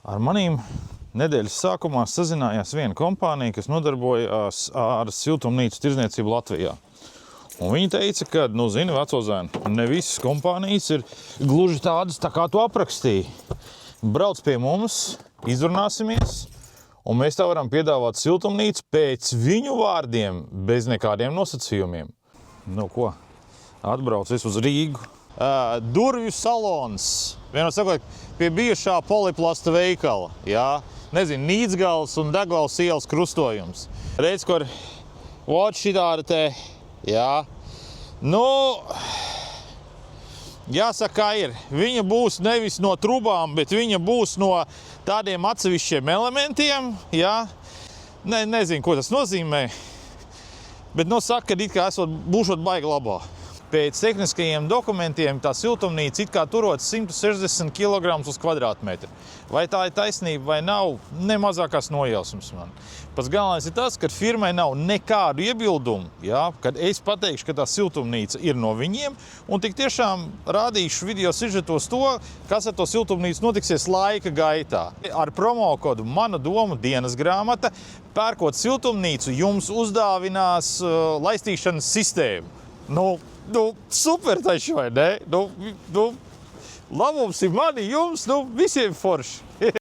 Ar manīm nedēļas sākumā sazinājās viena kompānija, kas nodarbojās ar siltumnīcu tirdzniecību Latvijā. Un viņi teica, ka, zini, veco zēnu, ne visas kompānijas ir gluži tādas, tā kā tu aprakstīji. Brauc pie mums, izrunāsimies, un mēs tev varam piedāvāt siltumnīcu pēc viņu vārdiem, bez nekādiem nosacījumiem. Nu ko, atbrauc uz Rīgu. Durvju salons, vienmēr sakot, pie bijušā Poliplasta veikala, jā. Nezinu, Nīdzgales un Degavas ielas krustojums. Redz, kur vot šitāda te, jā. Nu, jāsaka, kā ir. Viņa būs nevis no trubām, bet viņa būs no tādiem atsevišķiem elementiem, jā. Nezinu, ko tas nozīmē, bet saka, ka it kā būšot baigi labā. Pēc tehniskajiem dokumentiem tā siltumnīca it kā turot 160 kg uz kvadrātmetru. Vai tā ir taisnība vai nav, ne mazākās nojausmas man. Pats galvenais ir tas, ka firmai nav nekādu iebildumu, jā, kad es pateikšu, ka tā siltumnīca ir no viņiem, un tik tiešām rādīšu video sižetos to, kas ar to siltumnīcu notiksies laika gaitā. Ar promokodu Mana doma dienas grāmata, pērkot siltumnīcu, jums uzdāvinās laistīšanas sistēmu. Super taču, vai ne? Labums ir mani, jums, visiem forši.